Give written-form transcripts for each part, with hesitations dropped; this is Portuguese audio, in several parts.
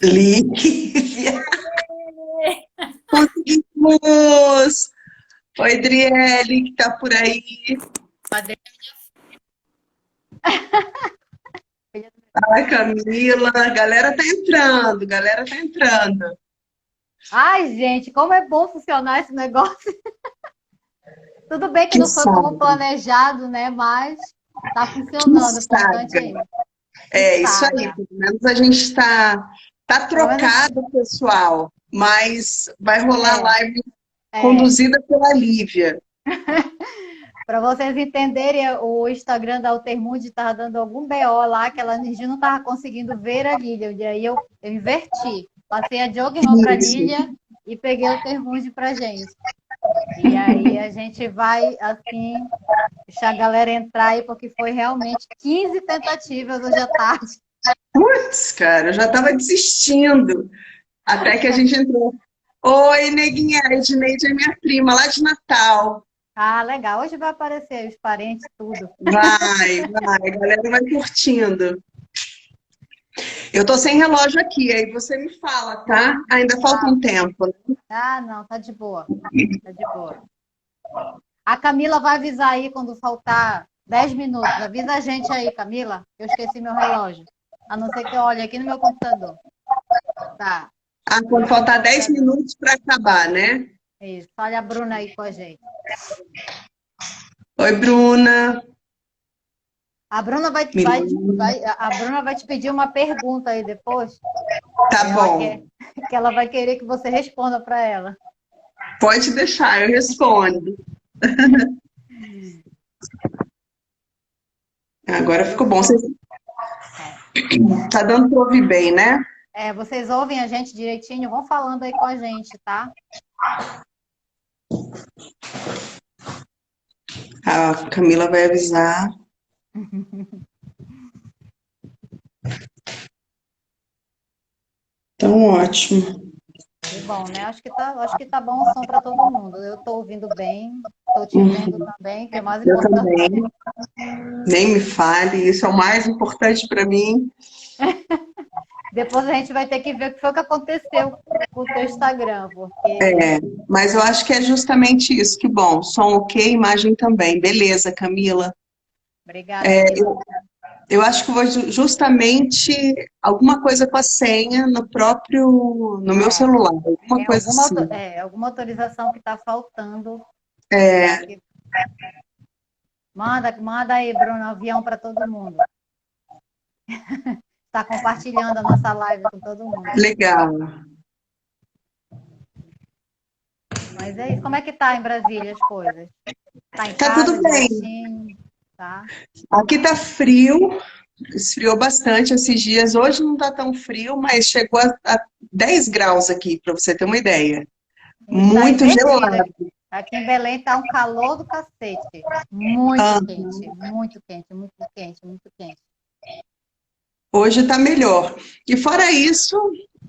Lívia, conseguimos! Oi, Adriele, que tá por aí. Ai, Camila, a galera tá entrando, a galera tá entrando. Ai, gente, como é bom funcionar esse negócio. Tudo bem que Que não foi como saga, planejado, né? Mas tá que funcionando. O importante saga. é isso. Que É isso aí, saga. pelo menos a gente tá Pelo menos, trocado, pessoal, mas vai rolar é, live é. conduzida pela Lívia. Para vocês entenderem, o Instagram da Altermude estava dando algum BO lá, que ela a gente não estava conseguindo ver a Lilia. E aí eu inverti. Passei a Jogma para a Isso. Lilia e peguei o Altermude para gente. E aí a gente vai, assim, deixar a galera entrar aí, porque foi realmente 15 tentativas hoje à tarde. Putz, cara, eu já tava desistindo, até que a gente entrou. Oi, neguinha, a Edneide é minha prima, lá de Natal. Ah, legal. Hoje vai aparecer aí os parentes, tudo. Vai, a galera vai curtindo. Eu tô sem relógio aqui, aí você me fala, tá? Ainda falta Ah, um tempo, né? ah, não, tá de boa. Tá de boa. A Camila vai avisar aí quando faltar 10 minutos. Avisa a gente aí, Camila. Eu esqueci meu relógio. A não ser que eu olhe aqui no meu computador. Tá. Ah, Olha quando aqui no faltar 10 computador. minutos para acabar, né? Isso. Olha a Bruna aí com a gente. Oi, Bruna. A Bruna Milena. a Bruna vai te pedir uma pergunta aí depois. Tá Ela quer bom. que ela vai querer que você responda para ela. Pode deixar, eu respondo. Agora Eu ficou bom. sou. É. Tá dando para ouvir bem, né? É, vocês ouvem a gente direitinho? Vão falando aí com a gente, tá? A Camila vai avisar. Então, ótimo. Que bom, né? Acho que tá bom o som para todo mundo. Eu tô ouvindo bem, tô te vendo Uhum. também, que é mais Eu importante. também. Nem me fale, isso é o mais importante para mim. Depois a gente vai ter que ver o que foi que aconteceu com o teu Instagram, porque. É, mas eu acho que é justamente isso. Que bom. Som ok, imagem também. Beleza, Camila. Obrigada, querida. Eu acho que vou justamente alguma coisa com a senha no meu É, celular, alguma coisa assim. alguma autorização que tá faltando para É, que. Manda aí, Bruno, avião para todo mundo. Está compartilhando a nossa live com todo mundo. legal. Mas é isso. Como é que tá em Brasília as coisas? Tá em Tá casa tudo bem. direitinho? Tá? Aqui tá frio, esfriou bastante esses dias. Hoje não tá tão frio, mas chegou a 10 graus aqui, para você ter uma ideia. E tá Muito invertido. gelado. Aqui em Belém tá um calor do cacete. Muito Ah, quente, muito quente, muito quente, muito quente. hoje tá melhor. E fora isso,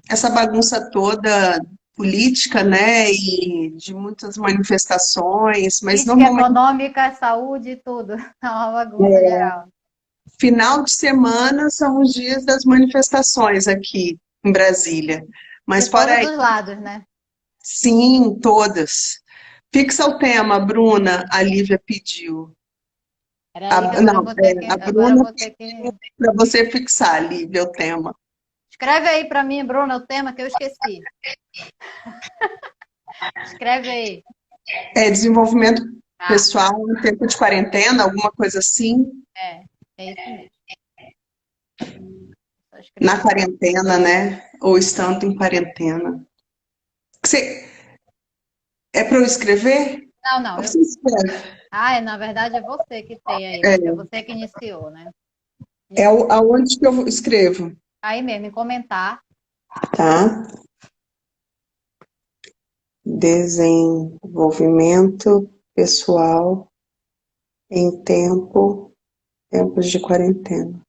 essa bagunça toda política, né, e de muitas manifestações, mas Política normalmente econômica, saúde, tudo. Tá uma bagunça geral. final de semana são os dias das manifestações aqui em Brasília. De Mas todos fora os lados, né? sim, todas. Fixa o tema, Bruna, a Lívia pediu. Peraí, que agora eu Não, vou ter a agora eu Bruna vou ter que. pediu para você fixar, Lívia, o tema. Escreve aí para mim, Bruna, o tema que eu esqueci. Escreve aí. É desenvolvimento Ah, pessoal em tempo de quarentena, alguma coisa assim, é isso mesmo. Só na escrever. quarentena, né? Ou estando em quarentena. Você, é para eu escrever? Não, não, Ou você escreve? na verdade é você que tem aí, porque é É, você que iniciou, né? aonde que eu escrevo, Aí mesmo, em comentar. tá? Desenvolvimento pessoal em tempos de quarentena.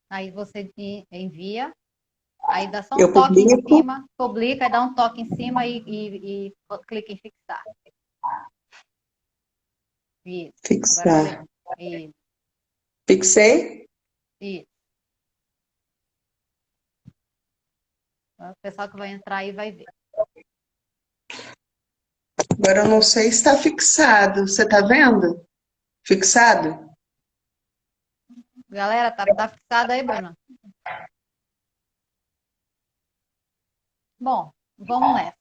Aí você envia. Aí dá só um Eu toque em publico. cima, publica, aí dá um toque em cima e clica em fixar. Isso. Agora Fixar. beleza. Isso, Fixei? isso. O pessoal que vai entrar aí vai ver. Agora eu não sei se está fixado. Você está vendo? Fixado? Galera, tá fixado aí, Bruna? Bom, vamos nessa.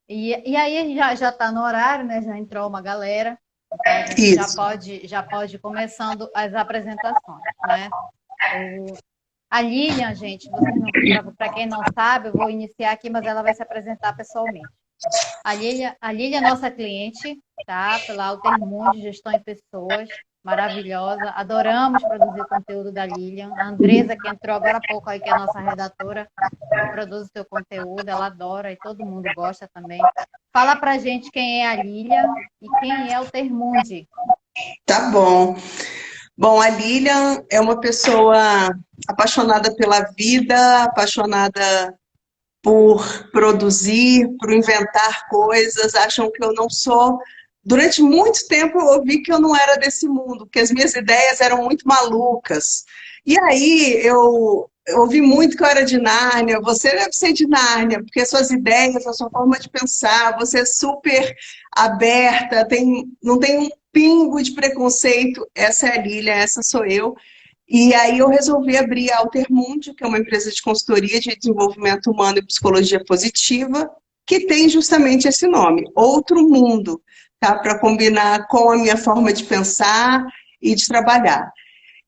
E aí já tá no horário, né? Já entrou uma galera. Então a gente Isso. já pode ir começando as apresentações, né? A Lilian, gente, para quem não sabe, eu vou iniciar aqui, mas ela vai se apresentar pessoalmente. A Lilian é nossa cliente, tá? Pela Altermundi, gestão em pessoas, maravilhosa. Adoramos produzir conteúdo da Lilian. A Andresa, que entrou agora há pouco aí, que é a nossa redatora, que produz o seu conteúdo, ela adora e todo mundo gosta também. Fala pra gente quem é a Lilian e quem é o Termundi. Tá bom. Bom, a Lilian é uma pessoa apaixonada pela vida, apaixonada por produzir, por inventar coisas, acham que eu não sou. Durante muito tempo eu ouvi que eu não era desse mundo, que as minhas ideias eram muito malucas. E aí eu ouvi muito que eu era de Nárnia, você deve ser de Nárnia, porque suas ideias, a sua forma de pensar, você é super aberta, não tem um pingo de preconceito. Essa é a Lilian, essa sou eu. E aí eu resolvi abrir a Altermundi, que é uma empresa de consultoria de desenvolvimento humano e psicologia positiva, que tem justamente esse nome, Outro Mundo, tá? Para combinar com a minha forma de pensar e de trabalhar.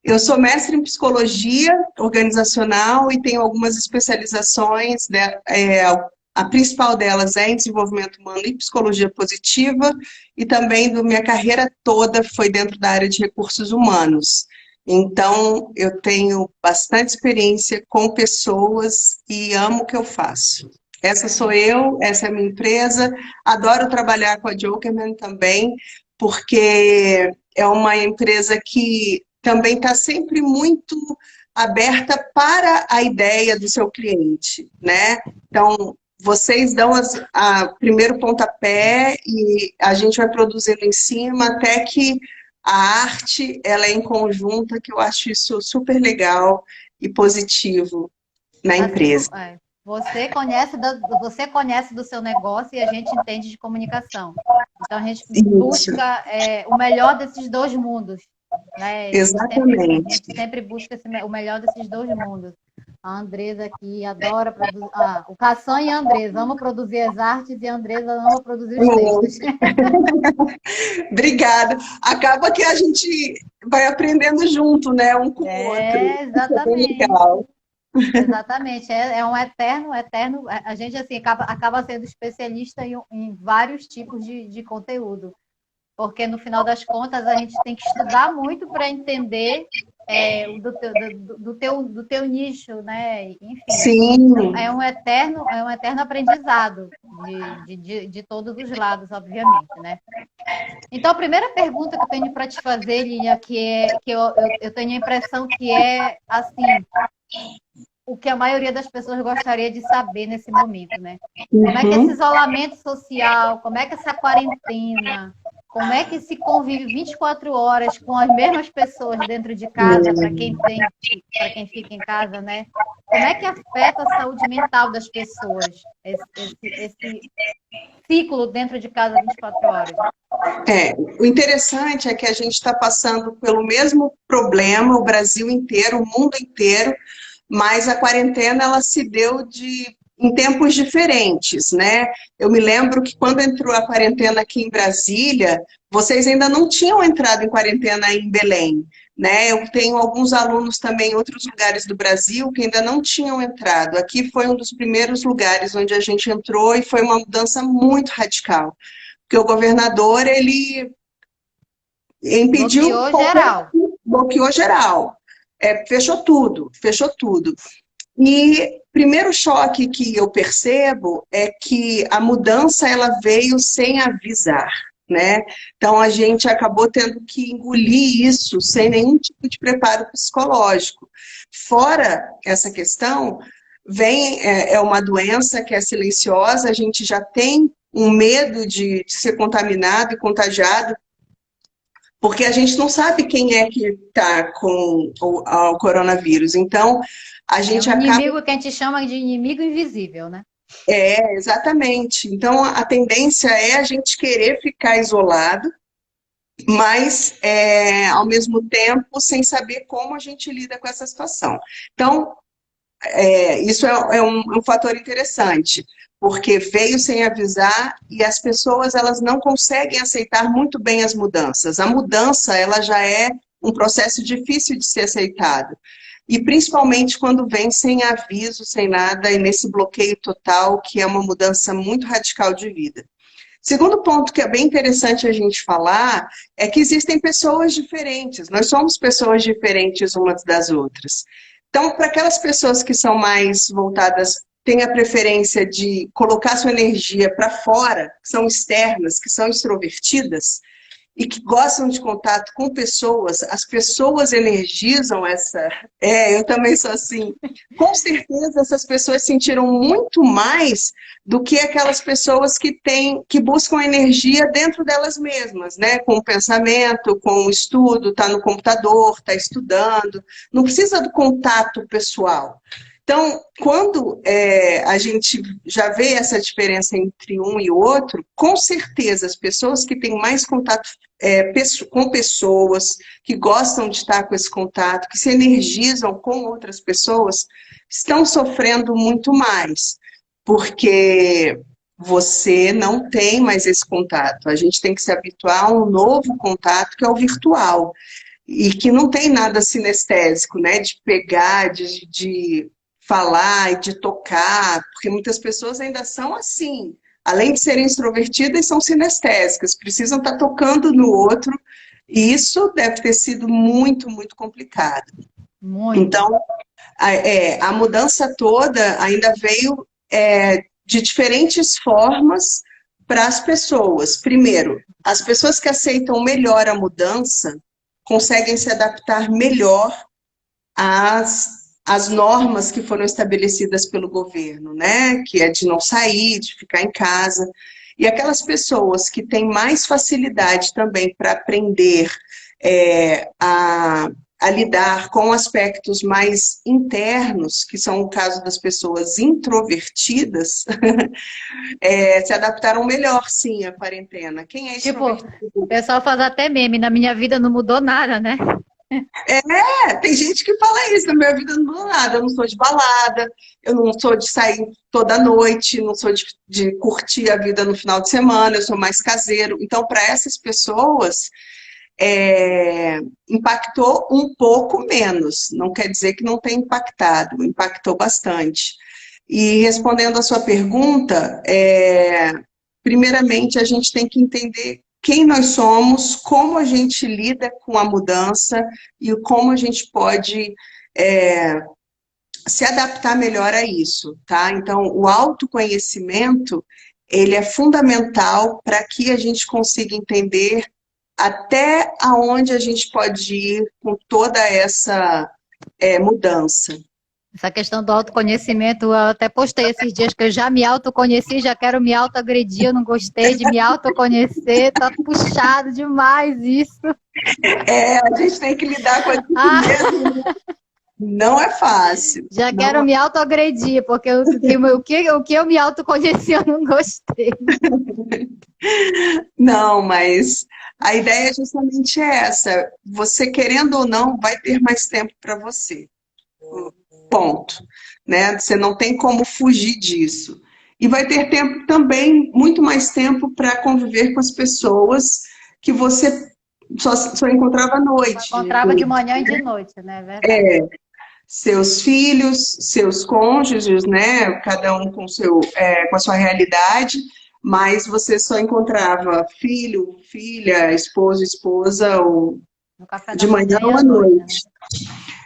Eu sou mestre em psicologia organizacional e tenho algumas especializações, né? A principal delas é em desenvolvimento humano e psicologia positiva, e também minha carreira toda foi dentro da área de recursos humanos. Então, eu tenho bastante experiência com pessoas e amo o que eu faço. Essa sou eu, essa é a minha empresa. Adoro trabalhar com a Jokerman também, porque é uma empresa que também está sempre muito aberta para a ideia do seu cliente, né? Então, vocês dão a primeiro pontapé e a gente vai produzindo em cima até que a arte, ela é em conjunta, que eu acho isso super legal e positivo na Assim, empresa. você conhece do seu negócio e a gente entende de comunicação. Então, a gente Isso, busca o melhor desses dois mundos. Né? A exatamente. gente sempre busca o melhor desses dois mundos. A Andresa aqui adora produzir. O Caçan e a Andresa amam produzir as artes e a Andresa ama produzir os textos. Obrigada. Acaba que a gente vai aprendendo junto, né? Um com o outro. Isso é bem Exatamente. legal. Exatamente. É um eterno. A gente assim acaba sendo especialista em vários tipos de conteúdo. Porque no final das contas a gente tem que estudar muito para entender do teu nicho, né? Enfim, Sim. é um eterno aprendizado de todos os lados, obviamente, né? Então, a primeira pergunta que eu tenho para te fazer, Lilia, que eu tenho a impressão que é assim, o que a maioria das pessoas gostaria de saber nesse momento, né? Como é que esse isolamento social, como é que essa quarentena, como é que se convive 24 horas com as mesmas pessoas dentro de casa, para quem fica em casa, né? Como é que afeta a saúde mental das pessoas, esse ciclo dentro de casa 24 horas? O interessante é que a gente está passando pelo mesmo problema, o Brasil inteiro, o mundo inteiro, mas a quarentena ela se deu em tempos diferentes, né? Eu me lembro que quando entrou a quarentena aqui em Brasília, vocês ainda não tinham entrado em quarentena em Belém, né? Eu tenho alguns alunos também em outros lugares do Brasil que ainda não tinham entrado. Aqui foi um dos primeiros lugares onde a gente entrou e foi uma mudança muito radical, porque o governador, ele impediu... Bloqueou geral. Fechou tudo, fechou tudo. E primeiro choque que eu percebo é que a mudança ela veio sem avisar, né? Então a gente acabou tendo que engolir isso sem nenhum tipo de preparo psicológico. Fora essa questão, é uma doença que é silenciosa, a gente já tem um medo de ser contaminado e contagiado, porque a gente não sabe quem é que está com o coronavírus. Então, a É gente um acaba... inimigo que a gente chama de inimigo invisível, né? Exatamente. Então, a tendência é a gente querer ficar isolado, mas, ao mesmo tempo, sem saber como a gente lida com essa situação. Então, isso é um fator interessante, porque veio sem avisar e as pessoas elas não conseguem aceitar muito bem as mudanças. A mudança ela já é um processo difícil de ser aceitado. E principalmente quando vem sem aviso, sem nada, e nesse bloqueio total, que é uma mudança muito radical de vida. Segundo ponto que é bem interessante a gente falar é que existem pessoas diferentes, nós somos pessoas diferentes umas das outras. Então, para aquelas pessoas que são mais voltadas, têm a preferência de colocar sua energia para fora, que são externas, que são extrovertidas, e que gostam de contato com pessoas, as pessoas energizam essa... eu também sou assim. Com certeza essas pessoas sentiram muito mais do que aquelas pessoas que buscam energia dentro delas mesmas, né? Com o pensamento, com o estudo, tá no computador, tá estudando, não precisa do contato pessoal. Então, quando a gente já vê essa diferença entre um e outro, com certeza as pessoas que têm mais contato com pessoas, que gostam de estar com esse contato, que se energizam com outras pessoas, estão sofrendo muito mais, porque você não tem mais esse contato. A gente tem que se habituar a um novo contato, que é o virtual, e que não tem nada sinestésico, né, de pegar, de falar e de tocar, porque muitas pessoas ainda são assim, além de serem extrovertidas, são sinestésicas, precisam estar tocando no outro, e isso deve ter sido muito, muito complicado. Muito. Então, a mudança toda ainda veio de diferentes formas para as pessoas. Primeiro, as pessoas que aceitam melhor a mudança conseguem se adaptar melhor às normas que foram estabelecidas pelo governo, né? Que é de não sair, de ficar em casa. E aquelas pessoas que têm mais facilidade também para aprender a lidar com aspectos mais internos, que são o caso das pessoas introvertidas, se adaptaram melhor, sim, à quarentena. Quem é Tipo, extrovertido? o pessoal faz até meme, na minha vida não mudou nada, né? Tem gente que fala isso, na minha vida não mudou nada, eu não sou de balada, eu não sou de sair toda noite, não sou de curtir a vida no final de semana, eu sou mais caseiro. Então, para essas pessoas, impactou um pouco menos, não quer dizer que não tenha impactado, impactou bastante. E respondendo a sua pergunta, primeiramente a gente tem que entender quem nós somos, como a gente lida com a mudança e como a gente pode se adaptar melhor a isso, tá? Então, o autoconhecimento, ele é fundamental para que a gente consiga entender até aonde a gente pode ir com toda essa mudança. Essa questão do autoconhecimento, eu até postei esses dias que eu já me autoconheci, já quero me autoagredir, eu não gostei de me autoconhecer, tá puxado demais isso. A gente tem que lidar com isso mesmo. Não é fácil. Já quero me autoagredir, porque o que eu me autoconheci eu não gostei. Não, mas a ideia é justamente essa. Você, querendo ou não, vai ter mais tempo para você. Ponto. Né? Você não tem como fugir disso. E vai ter tempo também, muito mais tempo para conviver com as pessoas que você só encontrava à noite. Só encontrava de manhã e de noite, né? Verdade. Seus filhos, seus cônjuges, né? Cada um com a sua realidade, mas você só encontrava filho, filha, esposo, esposa, de manhã ou à noite.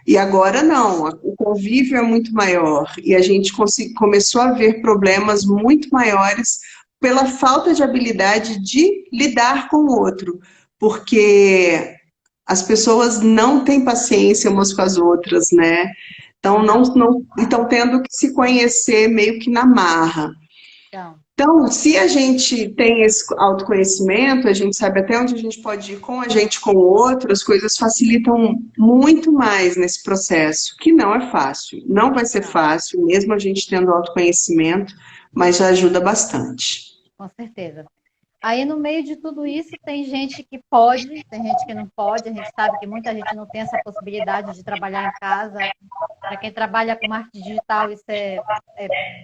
E agora não, o convívio é muito maior e a gente começou a ver problemas muito maiores pela falta de habilidade de lidar com o outro, porque as pessoas não têm paciência umas com as outras, né? Então, não estão tendo que se conhecer meio que na marra. Então, se a gente tem esse autoconhecimento, a gente sabe até onde a gente pode ir com a gente, com o outro, as coisas facilitam muito mais nesse processo, que não é fácil. Não vai ser fácil, mesmo a gente tendo autoconhecimento, mas já ajuda bastante. Com certeza. Aí, no meio de tudo isso, tem gente que pode, tem gente que não pode. A gente sabe que muita gente não tem essa possibilidade de trabalhar em casa. Para quem trabalha com marketing digital, isso se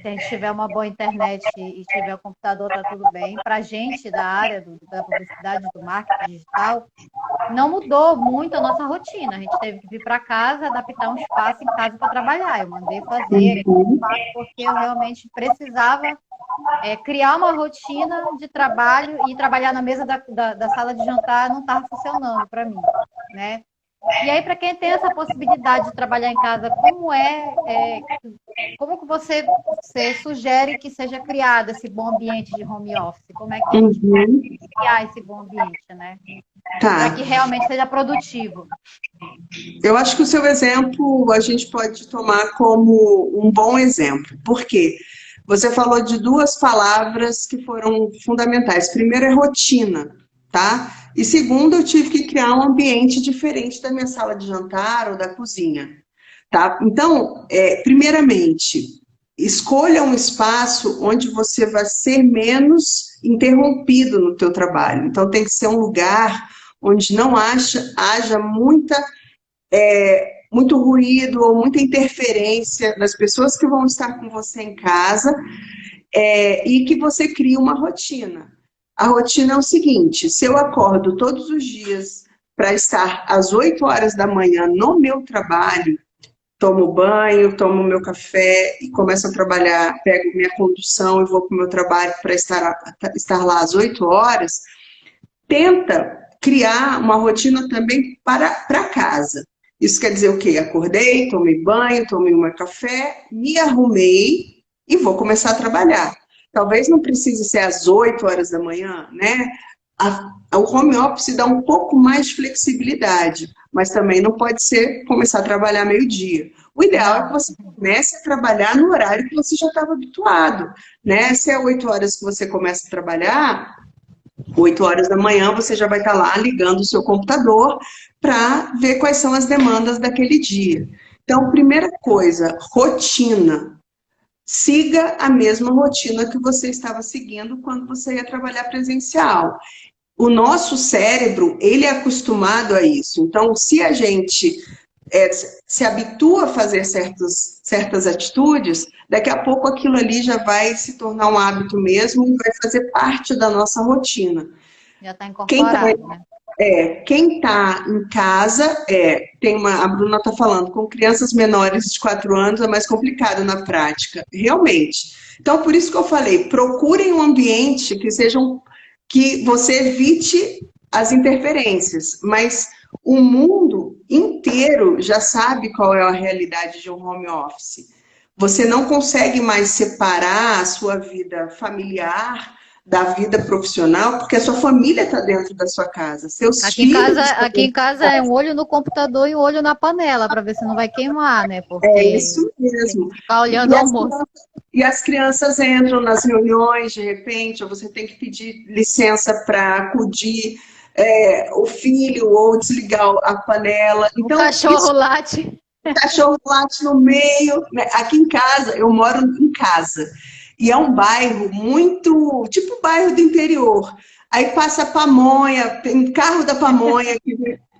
a gente tiver uma boa internet e tiver o computador, tá tudo bem. Para a gente da área da publicidade, do marketing digital, não mudou muito a nossa rotina. A gente teve que vir para casa, adaptar um espaço em casa para trabalhar. Eu mandei fazer porque eu realmente precisava criar uma rotina de trabalho, e trabalhar na mesa da sala de jantar não estava funcionando para mim, né? E aí, para quem tem essa possibilidade de trabalhar em casa, como que você sugere que seja criado esse bom ambiente de home office? Como é que a gente pode criar esse bom ambiente, né? Para que realmente seja produtivo. Eu acho que o seu exemplo a gente pode tomar como um bom exemplo. Por quê? Você falou de duas palavras que foram fundamentais. Primeiro é rotina, tá? E segundo, eu tive que criar um ambiente diferente da minha sala de jantar ou da cozinha, tá? Então, primeiramente, escolha um espaço onde você vai ser menos interrompido no teu trabalho. Então, tem que ser um lugar onde não haja muito ruído ou muita interferência das pessoas que vão estar com você em casa, e que você crie uma rotina. A rotina é o seguinte: se eu acordo todos os dias para estar às 8 horas da manhã no meu trabalho, tomo banho, tomo meu café e começo a trabalhar, pego minha condução e vou para o meu trabalho para estar lá às 8 horas, tenta criar uma rotina também para casa. Isso quer dizer o quê? Acordei, tomei banho, tomei meu café, me arrumei e vou começar a trabalhar. Talvez não precise ser às 8 horas da manhã, né? O home office dá um pouco mais de flexibilidade, mas também não pode ser começar a trabalhar meio-dia. O ideal é que você comece a trabalhar no horário que você já estava habituado, né? Se é 8 horas que você começa a trabalhar, 8 horas da manhã você já vai estar lá ligando o seu computador para ver quais são as demandas daquele dia. Então, primeira coisa, rotina. Siga a mesma rotina que você estava seguindo quando você ia trabalhar presencial. O nosso cérebro, ele é acostumado a isso. Então, se a gente se habitua a fazer certas atitudes, daqui a pouco aquilo ali já vai se tornar um hábito mesmo e vai fazer parte da nossa rotina. Já está incorporado, né? Quem está em casa, a Bruna está falando, com crianças menores de 4 anos é mais complicado na prática, realmente. Então, por isso que eu falei, procurem um ambiente que você evite as interferências, mas o mundo inteiro já sabe qual é a realidade de um home office. Você não consegue mais separar a sua vida familiar da vida profissional, porque a sua família está dentro da sua casa. Aqui em casa é um olho no computador e um olho na panela, para ver se não vai queimar, né? Porque é isso mesmo. Tem que ficar olhando o almoço. E as crianças entram nas reuniões, de repente, ou você tem que pedir licença para acudir o filho ou desligar a panela. Então, o cachorro late. O cachorro late no meio. Aqui em casa, eu moro em casa. E é um bairro muito, tipo bairro do interior. Aí passa a pamonha, tem carro da pamonha,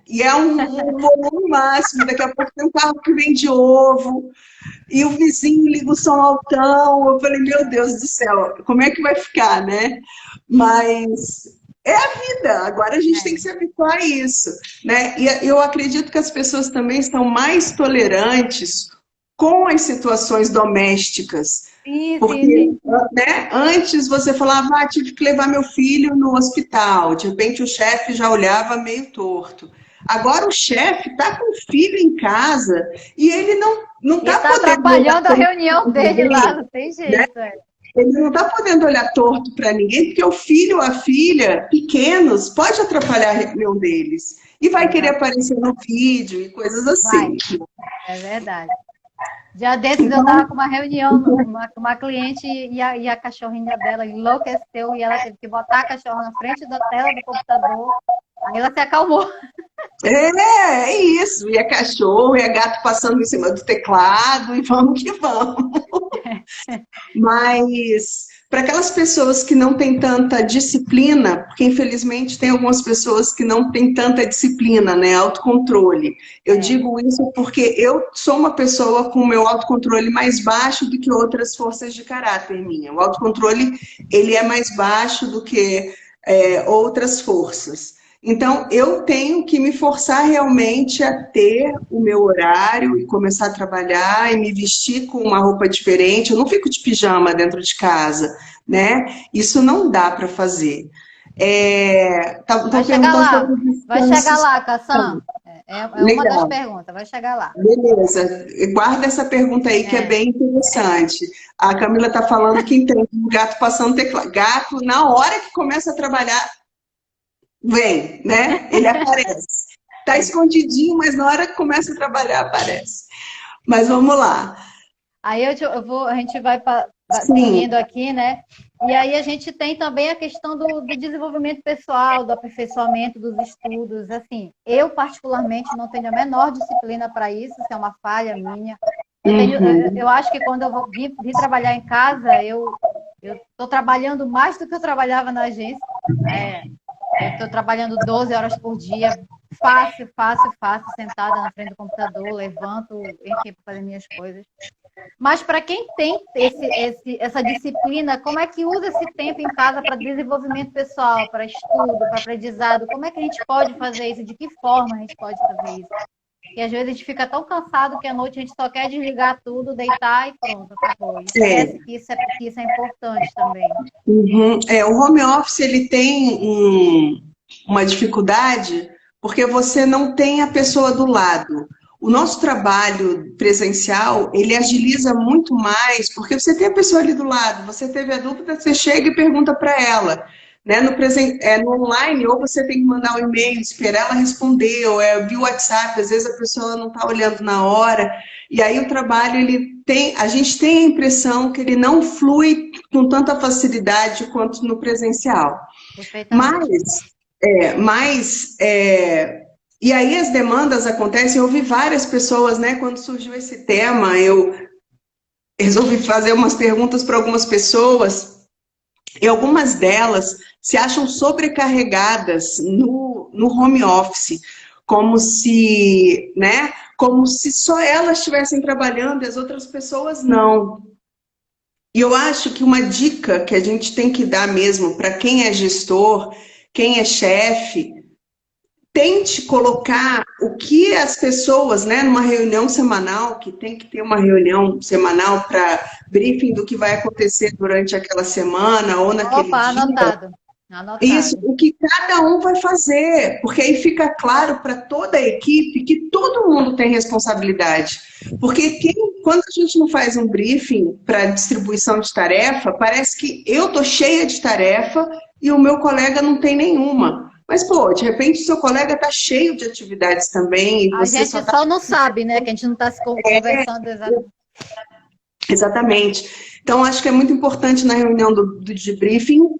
e é um volume máximo. Daqui a pouco tem um carro que vende ovo, e o vizinho liga o som altão. Eu falei, meu Deus do céu, como é que vai ficar, né? Mas é a vida, agora a gente tem que se habituar a isso, né? E eu acredito que as pessoas também estão mais tolerantes com as situações domésticas. Porque, né, antes você falava, tive que levar meu filho no hospital, de repente o chefe já olhava meio torto. Agora o chefe está com o filho em casa e ele não está atrapalhando a reunião dele lá, não tem jeito. Né? Ele não está podendo olhar torto para ninguém, porque o filho ou a filha, pequenos, pode atrapalhar a reunião deles. E vai querer aparecer no vídeo e coisas assim. É verdade. Dia desses eu tava com uma reunião, uma cliente e a cachorrinha dela enlouqueceu e ela teve que botar a cachorra na frente da tela do computador. Aí ela se acalmou. É isso. E é cachorro, e é gato passando em cima do teclado, e vamos que vamos. Mas para aquelas pessoas que não têm tanta disciplina, porque infelizmente tem algumas pessoas que não têm tanta disciplina, né? Autocontrole. Eu digo isso porque eu sou uma pessoa com o meu autocontrole mais baixo do que outras forças de caráter minha. O autocontrole, ele é mais baixo do que outras forças. Então, eu tenho que me forçar realmente a ter o meu horário e começar a trabalhar e me vestir com uma roupa diferente. Eu não fico de pijama dentro de casa, né? Isso não dá para fazer. Vai chegar lá, vai chegar lá, Cassam. É uma das Legal. perguntas, vai chegar lá. Beleza. Guarda essa pergunta aí que é bem interessante. A Camila está falando que entende o gato passando teclado. Gato, na hora que começa a trabalhar, vem, né? Ele aparece. Tá escondidinho, mas na hora que começa a trabalhar, aparece. Mas vamos lá. Aí a gente vai Sim. seguindo aqui, né? E aí a gente tem também a questão do desenvolvimento pessoal, do aperfeiçoamento dos estudos. Assim, eu particularmente não tenho a menor disciplina para isso, isso é uma falha minha. Eu acho que quando eu vim trabalhar em casa, eu estou trabalhando mais do que eu trabalhava na agência. Eu estou trabalhando 12 horas por dia, fácil, sentada na frente do computador, levanto, enfim, para fazer minhas coisas. Mas para quem tem essa disciplina, como é que usa esse tempo em casa para desenvolvimento pessoal, para estudo, para aprendizado? Como é que a gente pode fazer isso? De que forma a gente pode fazer isso? E às vezes a gente fica tão cansado que à noite a gente só quer desligar tudo, deitar e pronto, acabou. E esquece que isso é importante também. O home office ele tem uma dificuldade porque você não tem a pessoa do lado. O nosso trabalho presencial, ele agiliza muito mais, porque você tem a pessoa ali do lado, você teve a dúvida, você chega e pergunta para ela. Né? No online, ou você tem que mandar um e-mail, esperar ela responder, ou via WhatsApp, às vezes a pessoa não está olhando na hora, e aí o trabalho, a gente tem a impressão que ele não flui com tanta facilidade quanto no presencial. E aí as demandas acontecem, eu ouvi várias pessoas, né, quando surgiu esse tema, eu resolvi fazer umas perguntas para algumas pessoas, e algumas delas se acham sobrecarregadas no home office, como se só elas estivessem trabalhando e as outras pessoas não. E eu acho que uma dica que a gente tem que dar mesmo para quem é gestor, quem é chefe, tente colocar o que as pessoas, né, numa reunião semanal, que tem que ter uma reunião semanal para briefing do que vai acontecer durante aquela semana ou naquele dia. Anotado. Isso, o que cada um vai fazer, porque aí fica claro para toda a equipe que todo mundo tem responsabilidade. Porque quando a gente não faz um briefing para distribuição de tarefa, parece que eu tô cheia de tarefa e o meu colega não tem nenhuma. Mas, pô, de repente o seu colega tá cheio de atividades também. E a gente só não sabe, né? Que a gente não está se conversando exatamente. Exatamente. Então, acho que é muito importante na reunião do debriefing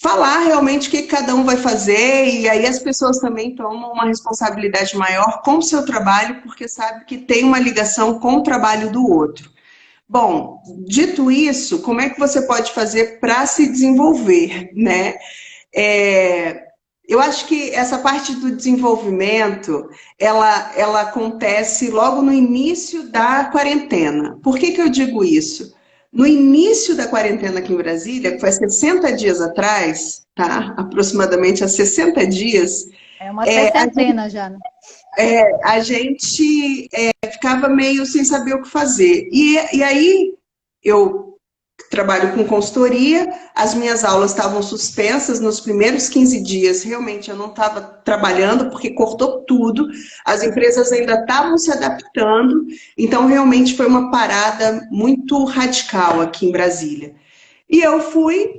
falar realmente o que cada um vai fazer, e aí as pessoas também tomam uma responsabilidade maior com o seu trabalho, porque sabe que tem uma ligação com o trabalho do outro. Bom, dito isso, como é que você pode fazer para se desenvolver, né? Eu acho que essa parte do desenvolvimento, ela acontece logo no início da quarentena. Por que eu digo isso? No início da quarentena aqui em Brasília, que foi 60 dias atrás, tá? Aproximadamente há 60 dias. É uma sessentena já, né? A gente ficava meio sem saber o que fazer. E aí, eu trabalho com consultoria, as minhas aulas estavam suspensas nos primeiros 15 dias, realmente eu não estava trabalhando porque cortou tudo, as empresas ainda estavam se adaptando, então realmente foi uma parada muito radical aqui em Brasília. E eu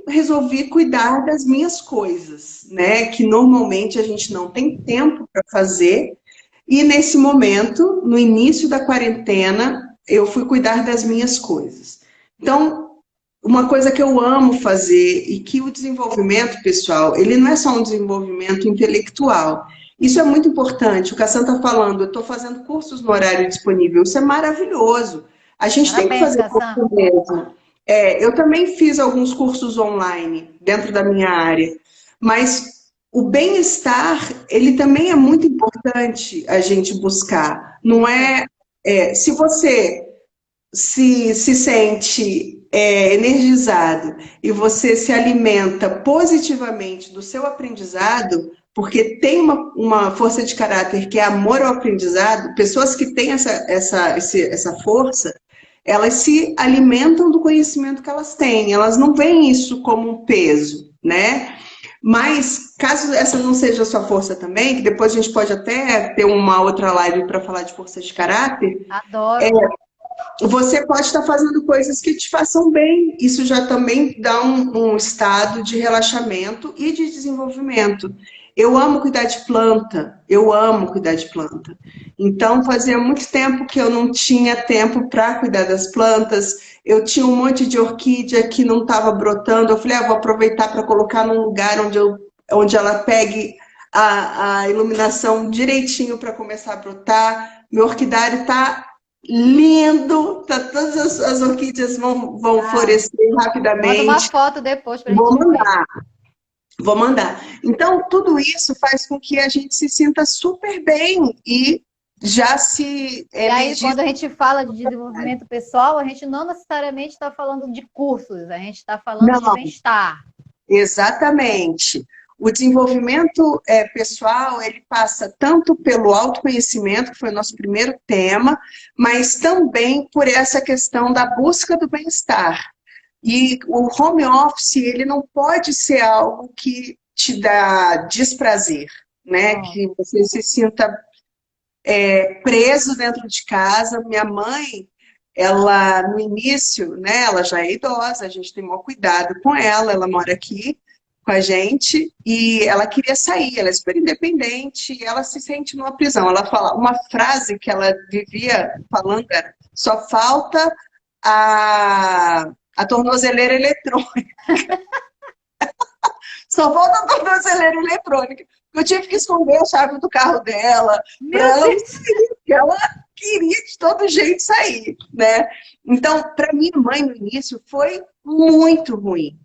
resolvi cuidar das minhas coisas, né, que normalmente a gente não tem tempo para fazer, E nesse momento, no início da quarentena, eu fui cuidar das minhas coisas. Então, uma coisa que eu amo fazer e que o desenvolvimento pessoal, ele não é só um desenvolvimento intelectual. Isso é muito importante. O Cassandra está falando, eu estou fazendo cursos no horário disponível. Isso é maravilhoso. A gente tem que Parabéns, fazer Cassandra. curso mesmo. Eu também fiz alguns cursos online dentro da minha área, mas o bem-estar, ele também é muito importante a gente buscar. Não se você se sente energizado e você se alimenta positivamente do seu aprendizado, porque tem uma força de caráter que é amor ao aprendizado, pessoas que têm essa força, elas se alimentam do conhecimento que elas têm, elas não veem isso como um peso, né? Mas, caso essa não seja a sua força também, que depois a gente pode até ter uma outra live para falar de força de caráter, Adoro. você pode estar fazendo coisas que te façam bem. Isso já também dá um estado de relaxamento e de desenvolvimento. Eu amo cuidar de planta, eu amo cuidar de planta. Então, fazia muito tempo que eu não tinha tempo para cuidar das plantas. Eu tinha um monte de orquídea que não estava brotando. Eu falei, vou aproveitar para colocar num lugar onde ela pegue a iluminação direitinho para começar a brotar. Meu orquidário está lindo, todas as orquídeas vão florescer Manda uma rapidamente. foto depois para a Vou gente ver. mandar, vou mandar. Então, tudo isso faz com que a gente se sinta super bem e já se E aí, energiza. quando a gente fala de desenvolvimento pessoal, a gente não necessariamente está falando de cursos, a gente está falando de Não, bem-estar. exatamente. O desenvolvimento pessoal, ele passa tanto pelo autoconhecimento, que foi o nosso primeiro tema, mas também por essa questão da busca do bem-estar. E o home office, ele não pode ser algo que te dá desprazer, né? Pronto. Que você se sinta preso dentro de casa. Minha mãe, ela no início, né? Ela já é idosa, a gente tem maior cuidado com ela. Ela mora aqui com a gente e ela queria sair. Ela é super independente e ela se sente numa prisão. Ela fala uma frase que ela vivia falando era: só falta a tornozeleira eletrônica. Só falta a tornozeleira eletrônica. Eu tive que esconder a chave do carro dela para Meu ela não Deus! sair, porque ela queria de todo jeito sair, né? Então, para minha mãe no início foi muito ruim.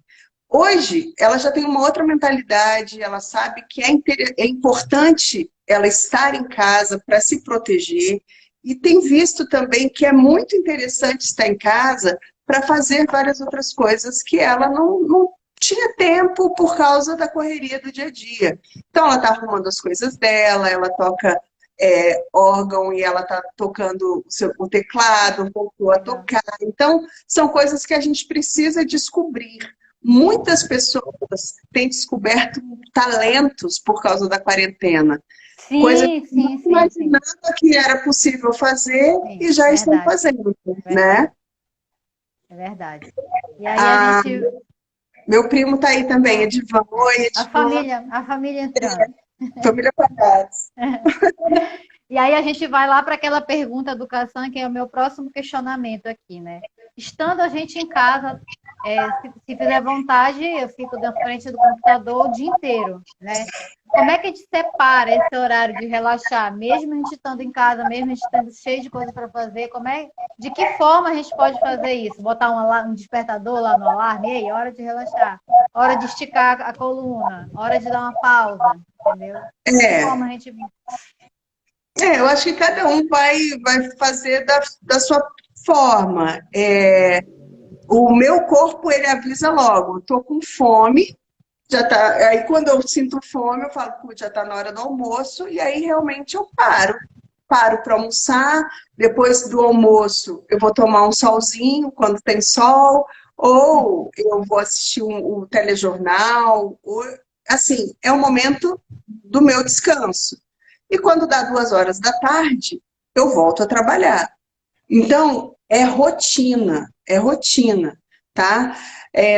Hoje, ela já tem uma outra mentalidade, ela sabe que é importante ela estar em casa para se proteger e tem visto também que é muito interessante estar em casa para fazer várias outras coisas que ela não tinha tempo por causa da correria do dia a dia. Então, ela está arrumando as coisas dela, ela toca órgão e ela está tocando o teclado, voltou a tocar. Então, são coisas que a gente precisa descobrir. Muitas pessoas têm descoberto talentos por causa da quarentena. Coisa Sim, que não sim, sim, sim. imaginava que era possível fazer Sim, e já estão verdade, fazendo, verdade, né? é verdade. E aí a gente, Meu primo tá aí também, Edivan. Oi, Edivan. a família entrando. Família Palhaço. E aí a gente vai lá para aquela pergunta do Cassan, que é o meu próximo questionamento aqui, né? Estando a gente em casa, se fizer vontade, eu fico na frente do computador o dia inteiro, né? Como é que a gente separa esse horário de relaxar, mesmo a gente estando em casa, mesmo a gente estando cheio de coisas para fazer? De que forma a gente pode fazer isso? Botar um despertador lá no alarme, ei, hora de relaxar, hora de esticar a coluna, hora de dar uma pausa, entendeu? De que forma a gente Eu acho que cada um vai fazer da sua forma. O meu corpo, ele avisa logo, estou com fome, já tá. Aí quando eu sinto fome, eu falo, putz, já está na hora do almoço, e aí realmente eu paro. Paro para almoçar, depois do almoço eu vou tomar um solzinho quando tem sol, ou eu vou assistir um telejornal, assim, é o momento do meu descanso. E quando dá 2 horas da tarde, eu volto a trabalhar. Então, é rotina, tá?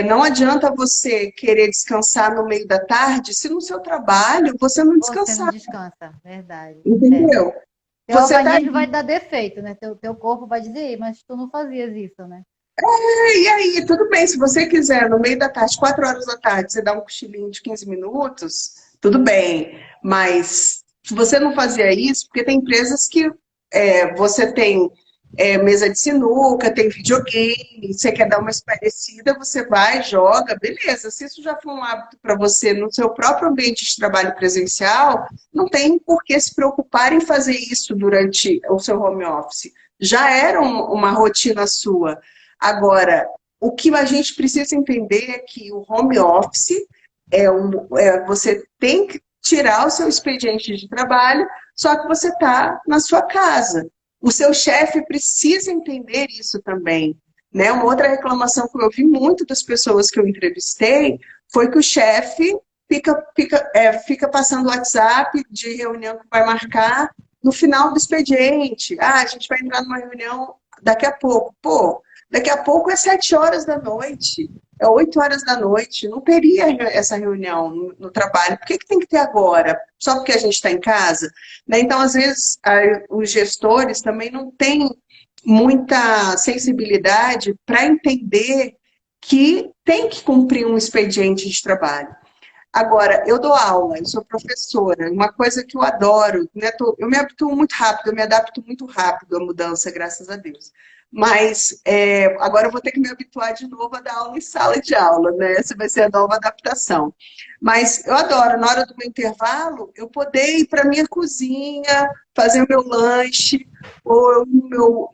Não adianta você querer descansar no meio da tarde se no seu trabalho você não Você não descansar, descansa, verdade. É. entendeu? Teu Você tá organismo vai dar defeito, né? Teu corpo vai dizer, mas tu não fazias isso, né? E aí, tudo bem, se você quiser, no meio da tarde, 4 horas da tarde, você dá um cochilinho de 15 minutos, tudo bem. Mas se você não fazia isso, porque tem empresas que você tem mesa de sinuca, tem videogame, você quer dar uma espairecida, você vai, joga, beleza. Se isso já foi um hábito para você no seu próprio ambiente de trabalho presencial, não tem por que se preocupar em fazer isso durante o seu home office. Já era uma rotina sua. Agora, o que a gente precisa entender é que o home office você tem que tirar o seu expediente de trabalho, só que você está na sua casa. O seu chefe precisa entender isso também. Né? Uma outra reclamação que eu ouvi muito das pessoas que eu entrevistei foi que o chefe fica passando WhatsApp de reunião que vai marcar no final do expediente. Ah, a gente vai entrar numa reunião daqui a pouco. Pô, daqui a pouco é 7 horas da noite, é 8 horas da noite. Não teria essa reunião no trabalho. Por que tem que ter agora? Só porque a gente está em casa? Né? Então, às vezes, os gestores também não têm muita sensibilidade para entender que tem que cumprir um expediente de trabalho. Agora, eu dou aula, eu sou professora, uma coisa que eu adoro, né? Eu me habituo muito rápido, eu me adapto muito rápido à mudança, graças a Deus. Mas agora eu vou ter que me habituar de novo a dar aula em sala de aula, né? Essa vai ser a nova adaptação. Mas eu adoro, na hora do meu intervalo, eu poder ir para a minha cozinha, fazer o meu lanche, ou eu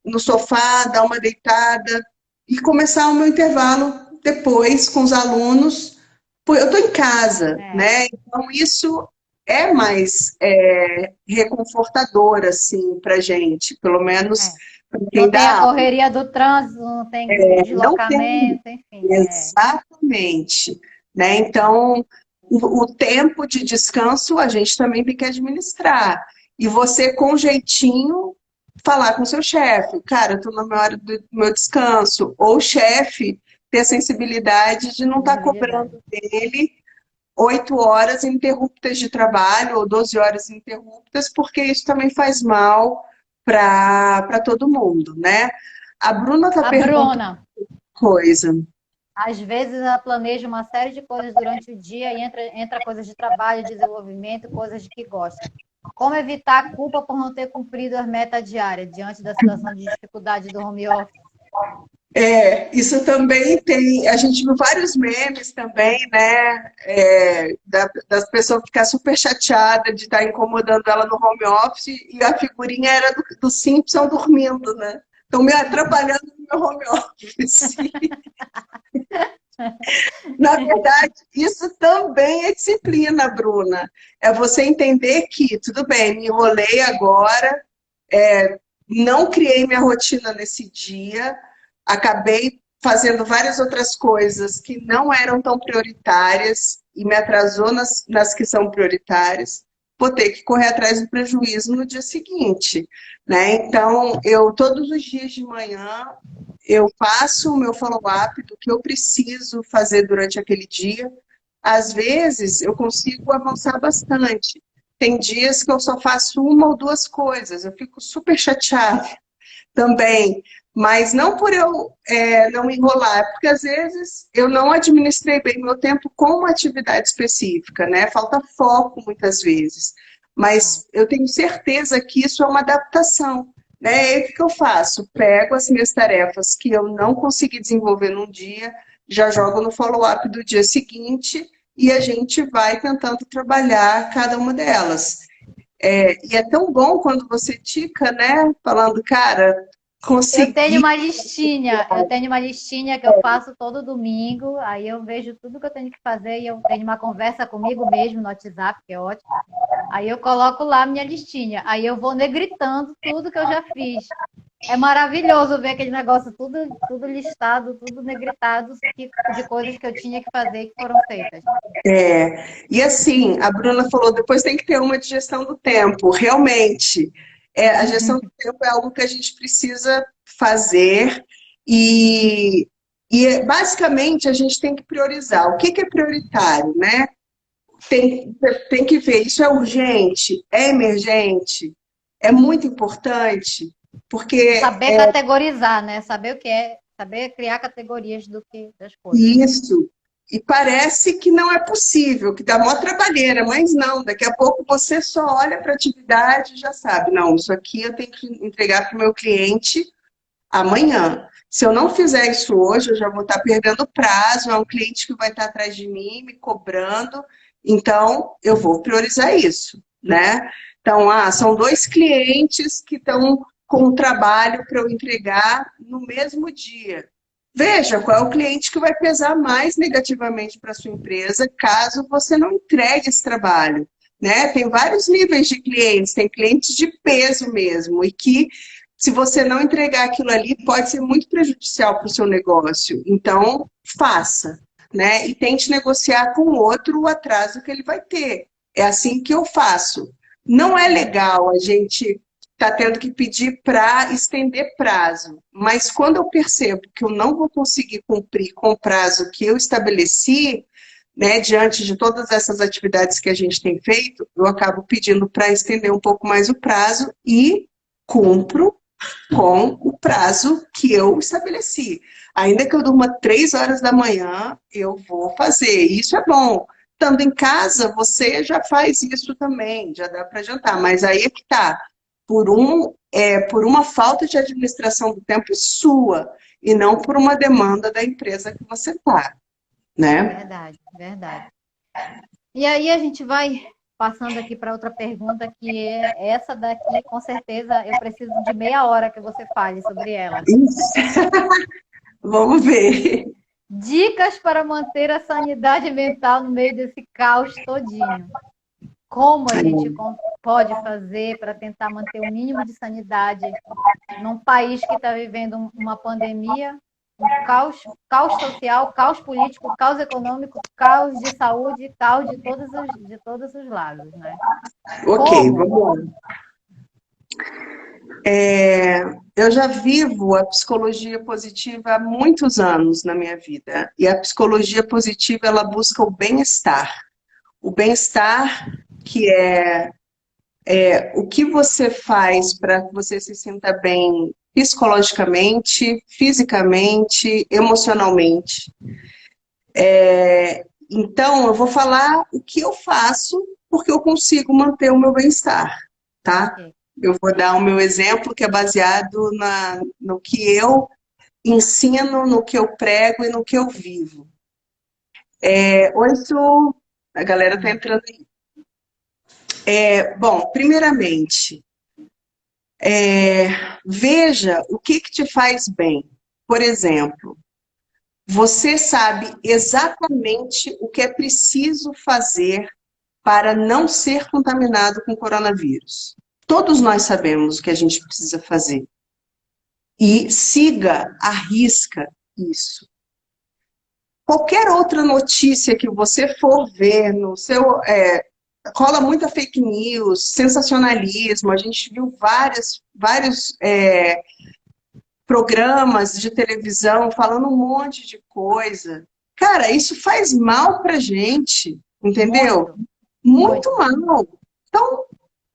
no sofá, dar uma deitada, e começar o meu intervalo depois com os alunos. Pô, eu estou em casa, né? Então isso é mais reconfortador, assim, para gente, pelo menos para quem Não tem a dá aula. correria do trânsito, não tem Não tem, deslocamento, enfim. exatamente, né? Então, o tempo de descanso a gente também tem que administrar. E você, com jeitinho, falar com seu chefe, cara, eu estou na minha hora do meu descanso. Ou o chefe ter a sensibilidade de não estar Visibilidade. cobrando dele 8 horas ininterruptas de trabalho ou 12 horas ininterruptas, porque isso também faz mal para todo mundo, né? A Bruna está A perguntando Bruna, coisa. às vezes ela planeja uma série de coisas durante o dia e entra coisas de trabalho, desenvolvimento, coisas de que gosta. Como evitar a culpa por não ter cumprido as metas diárias diante da situação de dificuldade do home office? Isso também tem. A gente viu vários memes também, né? Das pessoas ficar super chateadas de estar incomodando ela no home office e a figurinha era do Simpson dormindo, né? Estão me atrapalhando no meu home office. Na verdade, isso também é disciplina, Bruna. É você entender que, tudo bem, me enrolei agora, não criei minha rotina nesse dia, acabei fazendo várias outras coisas que não eram tão prioritárias e me atrasou nas que são prioritárias, vou ter que correr atrás do prejuízo no dia seguinte, né? Então, eu todos os dias de manhã eu faço o meu follow-up do que eu preciso fazer durante aquele dia. Às vezes eu consigo avançar bastante. Tem dias que eu só faço uma ou duas coisas, eu fico super chateada também, mas não por eu não enrolar, é porque às vezes eu não administrei bem meu tempo com uma atividade específica, né? Falta foco muitas vezes, mas eu tenho certeza que isso é uma adaptação, né? E o que eu faço? Pego as minhas tarefas que eu não consegui desenvolver num dia, já jogo no follow-up do dia seguinte e a gente vai tentando trabalhar cada uma delas. E é tão bom quando você tica, né? Falando, cara, consegui. Eu tenho uma listinha que eu faço todo domingo, aí eu vejo tudo que eu tenho que fazer e eu tenho uma conversa comigo mesmo no WhatsApp, que é ótimo. Aí eu coloco lá a minha listinha, aí eu vou negritando tudo que eu já fiz. É maravilhoso ver aquele negócio tudo listado, tudo negritado de coisas que eu tinha que fazer e que foram feitas. E assim, a Bruna falou, depois tem que ter uma de gestão do tempo. Realmente, a gestão do tempo é algo que a gente precisa fazer e basicamente a gente tem que priorizar. O que é prioritário, né? Tem que ver, isso é urgente? É emergente? é muito importante, porque Saber categorizar, né? Saber o que é, saber criar categorias das coisas. isso. E parece que não é possível, que dá mó trabalheira, mas não, daqui a pouco você só olha para a atividade e já sabe, não, isso aqui eu tenho que entregar para o meu cliente amanhã. Se eu não fizer isso hoje, eu já vou estar perdendo prazo, é um cliente que vai estar atrás de mim, me cobrando, então eu vou priorizar isso, né? Então, são 2 clientes que estão com o trabalho para eu entregar no mesmo dia. Veja qual é o cliente que vai pesar mais negativamente para a sua empresa caso você não entregue esse trabalho, né? Tem vários níveis de clientes, tem clientes de peso mesmo, e que se você não entregar aquilo ali, pode ser muito prejudicial para o seu negócio. Então, faça, né? E tente negociar com o outro o atraso que ele vai ter. É assim que eu faço. Não é legal a gente tá tendo que pedir para estender prazo, mas quando eu percebo que eu não vou conseguir cumprir com o prazo que eu estabeleci, né, diante de todas essas atividades que a gente tem feito, eu acabo pedindo para estender um pouco mais o prazo e cumpro com o prazo que eu estabeleci. Ainda que eu durma 3 horas da manhã, eu vou fazer. Isso é bom. Estando em casa, você já faz isso também, já dá para adiantar. Mas aí é que tá. Por uma falta de administração do tempo sua, e não por uma demanda da empresa que você está, né? Verdade, verdade. E aí a gente vai passando aqui para outra pergunta, que é essa daqui, com certeza eu preciso de meia hora que você fale sobre ela. Isso. Vamos ver. Dicas para manter a sanidade mental no meio desse caos todinho. Como a gente pode fazer para tentar manter o mínimo de sanidade num país que está vivendo uma pandemia, um caos social, caos político, caos econômico, caos de saúde, caos de todos os lados, né? Ok, Como? vamos lá. Eu já vivo a psicologia positiva há muitos anos na minha vida. E a psicologia positiva, ela busca o bem-estar. O bem-estar que é o que você faz para que você se sinta bem psicologicamente, fisicamente, emocionalmente. Então, eu vou falar o que eu faço porque eu consigo manter o meu bem-estar, tá? Ok. Eu vou dar o meu exemplo que é baseado no que eu ensino, no que eu prego e no que eu vivo. Oi, Su, a galera tá entrando aí. Bom, primeiramente, veja o que te faz bem. Por exemplo, você sabe exatamente o que é preciso fazer para não ser contaminado com coronavírus. Todos nós sabemos o que a gente precisa fazer. E siga, arrisca isso. Qualquer outra notícia que você for ver no seu... rola muita fake news, sensacionalismo, a gente viu vários programas de televisão falando um monte de coisa. Cara, isso faz mal pra gente, entendeu? Muito mal. Então,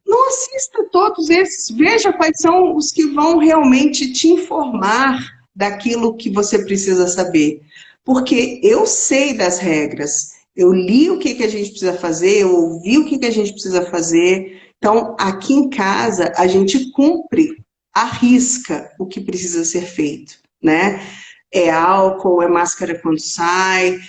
não assista todos esses, veja quais são os que vão realmente te informar daquilo que você precisa saber. Porque eu sei das regras, eu li o que a gente precisa fazer, eu ouvi o que a gente precisa fazer. Então, aqui em casa, a gente cumpre, arrisca o que precisa ser feito, né? É álcool, é máscara quando sai,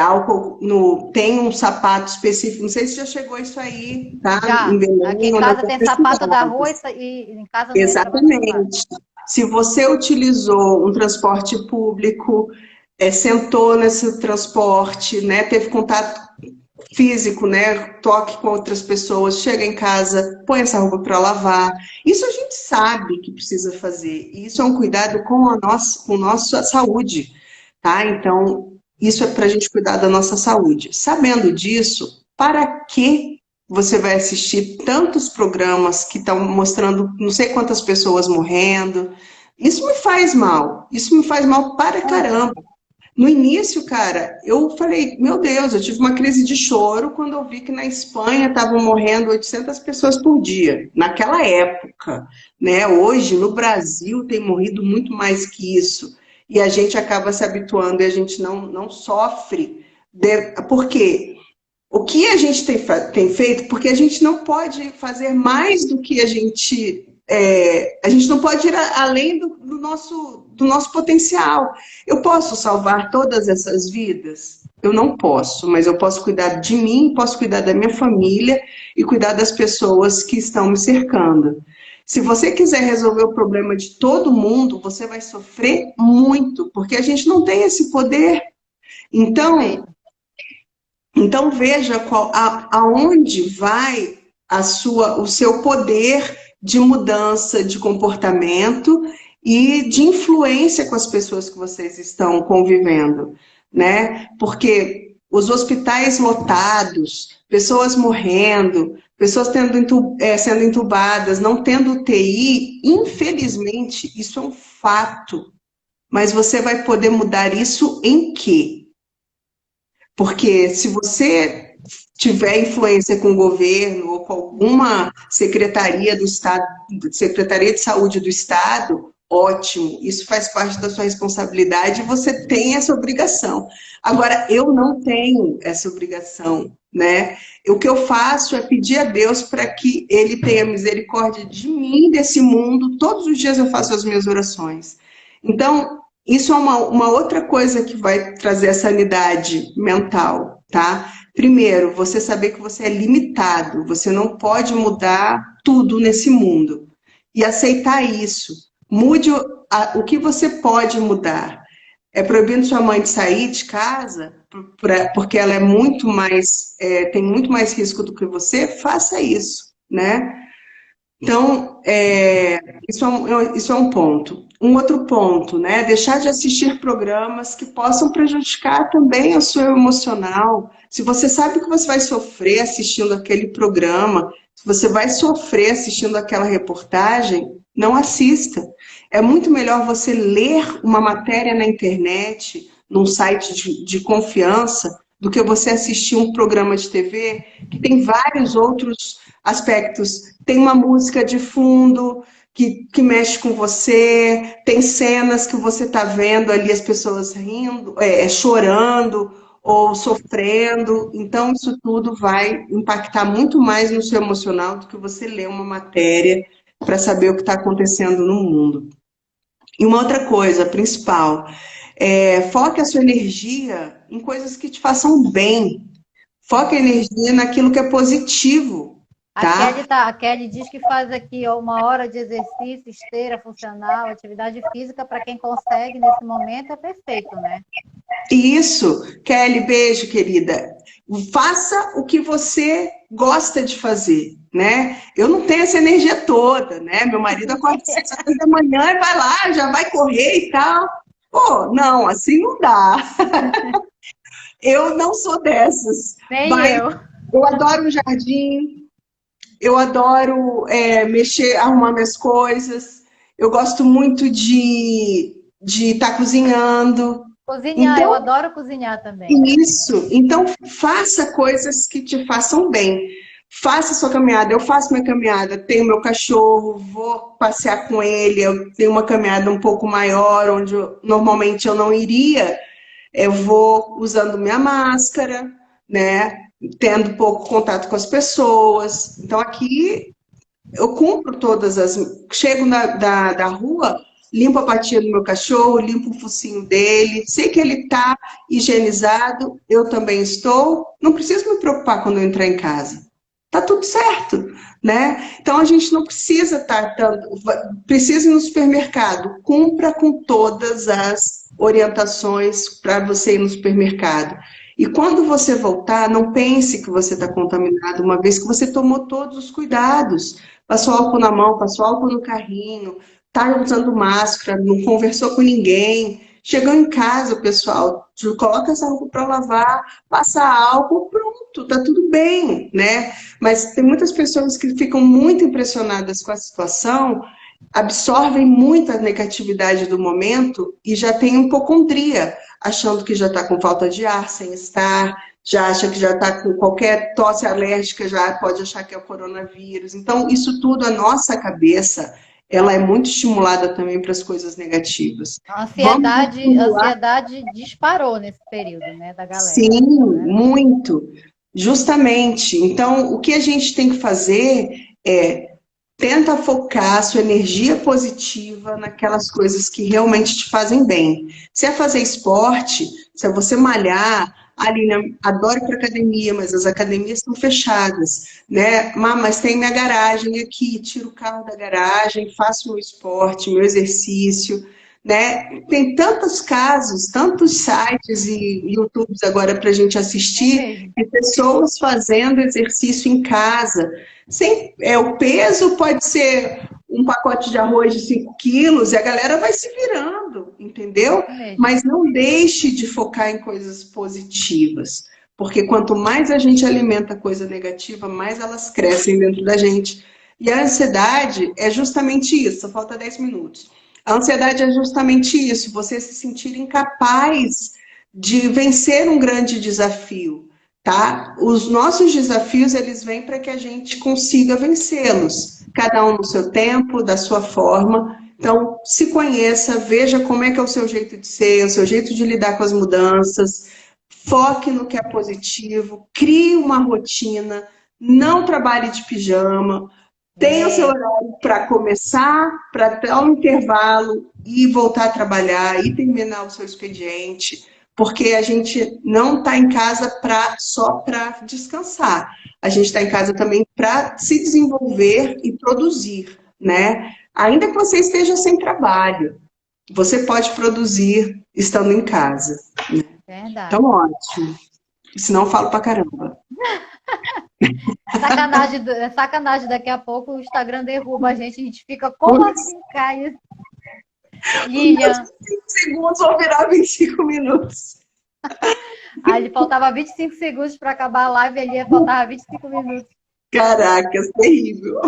álcool, tem um sapato específico, não sei se já chegou isso aí, tá? Já. Aqui em casa tem sapato da rua e em casa não entra mais sapato. Exatamente. Se você utilizou um transporte público, sentou nesse transporte, né, teve contato físico, né, toque com outras pessoas, chega em casa, põe essa roupa para lavar. Isso a gente sabe que precisa fazer. E isso é um cuidado com a nossa saúde, tá? Então, isso é para a gente cuidar da nossa saúde. Sabendo disso, para que você vai assistir tantos programas que estão mostrando não sei quantas pessoas morrendo? Isso me faz mal. Isso me faz mal para caramba. No início, cara, eu falei, meu Deus, eu tive uma crise de choro quando eu vi que na Espanha estavam morrendo 800 pessoas por dia, naquela época, né? Hoje, no Brasil, tem morrido muito mais que isso. E a gente acaba se habituando e a gente não sofre. Por quê? O que a gente tem feito, porque a gente não pode fazer mais do que a gente. A gente não pode ir além do nosso potencial. Eu posso salvar todas essas vidas? Eu não posso, mas eu posso cuidar de mim, posso cuidar da minha família e cuidar das pessoas que estão me cercando. Se você quiser resolver o problema de todo mundo, você vai sofrer muito, porque a gente não tem esse poder. Então, Perfeito. então veja aonde vai o seu poder de mudança de comportamento e de influência com as pessoas que vocês estão convivendo, né? Porque os hospitais lotados, pessoas morrendo, pessoas sendo entubadas, não tendo UTI, infelizmente, isso é um fato. Mas você vai poder mudar isso em quê? Porque se você tiver influência com o governo ou com alguma secretaria do Estado, Secretaria de Saúde do Estado, ótimo, isso faz parte da sua responsabilidade e você tem essa obrigação. Agora, eu não tenho essa obrigação, né? O que eu faço é pedir a Deus para que Ele tenha misericórdia de mim, desse mundo. Todos os dias eu faço as minhas orações. Então, isso é uma outra coisa que vai trazer a sanidade mental, tá? Primeiro, você saber que você é limitado, você não pode mudar tudo nesse mundo. E aceitar isso. Mude o que você pode mudar. É proibindo sua mãe de sair de casa, porque ela é muito mais, tem muito mais risco do que você, faça isso, né? Então, isso é um ponto. Um outro ponto, né? Deixar de assistir programas que possam prejudicar também o seu emocional. Se você sabe que você vai sofrer assistindo aquele programa, se você vai sofrer assistindo aquela reportagem, não assista. É muito melhor você ler uma matéria na internet, num site de confiança, do que você assistir um programa de TV que tem vários outros aspectos. Tem uma música de fundo que mexe com você, tem cenas que você está vendo ali as pessoas rindo, chorando ou sofrendo. Então, isso tudo vai impactar muito mais no seu emocional do que você ler uma matéria para saber o que está acontecendo no mundo. E uma outra coisa principal, foque a sua energia em coisas que te façam bem. Foque a energia naquilo que é positivo, tá? A Kelly diz que faz aqui 1 hora de exercício, esteira funcional, atividade física, para quem consegue nesse momento é perfeito, né? Isso, Kelly, beijo, querida. Faça o que você gosta de fazer, né? Eu não tenho essa energia toda, né? Meu marido acorda às 6 horas da manhã e vai lá, já vai correr e tal. Pô, não, assim não dá. Eu não sou dessas, Nem mas eu. eu adoro o jardim, eu adoro mexer, arrumar minhas coisas, eu gosto muito de estar cozinhando. Cozinhar, eu Então, adoro cozinhar também. isso. Então, faça coisas que te façam bem. Faça sua caminhada. Eu faço minha caminhada, tenho meu cachorro, vou passear com ele. Eu tenho uma caminhada um pouco maior, onde normalmente eu não iria. Eu vou usando minha máscara, né? Tendo pouco contato com as pessoas. Então, aqui eu cumpro todas as. Chego da rua, limpo a patinha do meu cachorro, limpo o focinho dele, sei que ele está higienizado, eu também estou. Não preciso me preocupar quando eu entrar em casa. Tá tudo certo, né? Então a gente não precisa estar tanto. Precisa ir no supermercado, cumpra com todas as orientações para você ir no supermercado. E quando você voltar, não pense que você está contaminado, uma vez que você tomou todos os cuidados. Passou álcool na mão, passou álcool no carrinho, tá usando máscara, não conversou com ninguém. Chegou em casa, pessoal, coloca essa roupa para lavar, passa álcool, pronto, tá tudo bem, né? Mas tem muitas pessoas que ficam muito impressionadas com a situação, absorvem muito a negatividade do momento e já tem hipocondria. achando que já está com falta de ar, sem estar, já acha que já está com qualquer tosse alérgica, já pode achar que é o coronavírus. Então, isso tudo, a nossa cabeça, ela é muito estimulada também para as coisas negativas. A Vamos a estimular. ansiedade disparou nesse período, né, da galera. Sim, muito. Justamente. Então, o que a gente tem que fazer é tenta focar a sua energia positiva naquelas coisas que realmente te fazem bem. Se é fazer esporte, se é você malhar, a Aline adora ir para academia, mas as academias estão fechadas, né? Mas tem minha garagem aqui, tiro o carro da garagem, faço meu esporte, meu exercício, né? Tem tantos casos, tantos sites e YouTubes agora para a gente É assistir, mesmo. de pessoas fazendo exercício em casa. O peso pode ser um pacote de arroz de 5 quilos e a galera vai se virando, entendeu? É mesmo. Mas não deixe de focar em coisas positivas, porque quanto mais a gente alimenta coisa negativa, mais elas crescem dentro da gente. E a ansiedade é justamente isso, só falta 10 minutos. A ansiedade é justamente isso, você se sentir incapaz de vencer um grande desafio, tá? Os nossos desafios, eles vêm para que a gente consiga vencê-los, cada um no seu tempo, da sua forma. Então, se conheça, veja como é que é o seu jeito de ser, o seu jeito de lidar com as mudanças, foque no que é positivo, crie uma rotina, não trabalhe de pijama, tenha o seu horário para começar, para dar um intervalo e voltar a trabalhar e terminar o seu expediente, porque a gente não está em casa só para descansar. A gente está em casa também para se desenvolver e produzir, né? Ainda que você esteja sem trabalho, você pode produzir estando em casa. Verdade. Então, ótimo. Senão eu falo pra caramba. É sacanagem, daqui a pouco o Instagram derruba a gente fica, como assim, Caio? Lilian, 5 segundos vão virar 25 minutos. aí faltava 25 segundos para acabar a live, ali faltava 25 minutos. Caracas, terrível.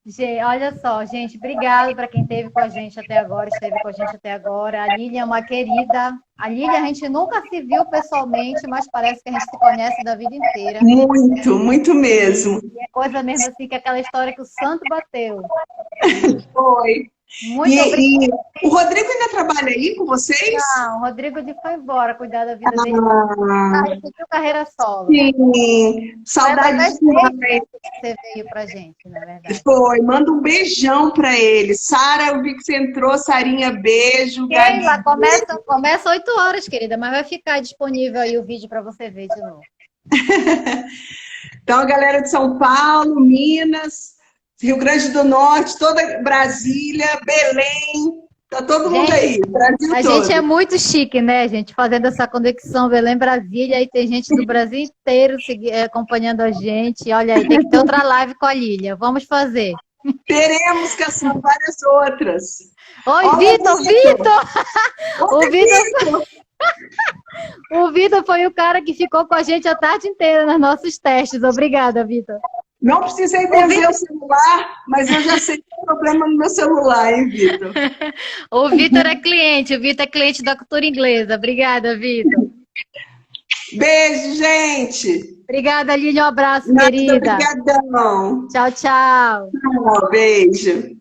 Gente, olha só, gente, obrigado para quem esteve com a gente até agora, esteve com a gente até agora. A Lilian é uma querida. A Lilian a gente nunca se viu pessoalmente, mas parece que a gente se conhece da vida inteira. Muito, muito mesmo. E é coisa mesmo assim, que é aquela história que o santo bateu. Foi. Muito obrigada. E o Rodrigo ainda trabalha aí com vocês? Não, o Rodrigo foi embora cuidar da vida dele. Ele seguiu carreira solo. Sim, saudade demais. Você veio pra gente, na verdade. Foi, manda um beijão pra ele. Sara, eu vi que você entrou, Sarinha, beijo. Keila, começa 8 horas, querida, mas vai ficar disponível aí o vídeo para você ver de novo. Então, a galera de São Paulo, Minas, Rio Grande do Norte, toda Brasília, Belém, tá todo mundo aí, Brasil a todo. gente é muito chique, né, gente? Fazendo essa conexão Belém-Brasília, e tem gente do Brasil inteiro acompanhando a gente. Olha aí, tem que ter outra live com a Lilian. Vamos fazer. Teremos que são várias outras. Oi, Vitor! O Vitor foi o cara que ficou com a gente a tarde inteira nos nossos testes. Obrigada, Vitor. Não precisei benzer o celular, mas eu já sei que tem problema no meu celular, hein, Vitor? O Vitor é cliente da cultura inglesa. Obrigada, Vitor. Beijo, gente. Obrigada, Lilian. Um abraço, querida. Obrigadão. Tchau, tchau. Beijo.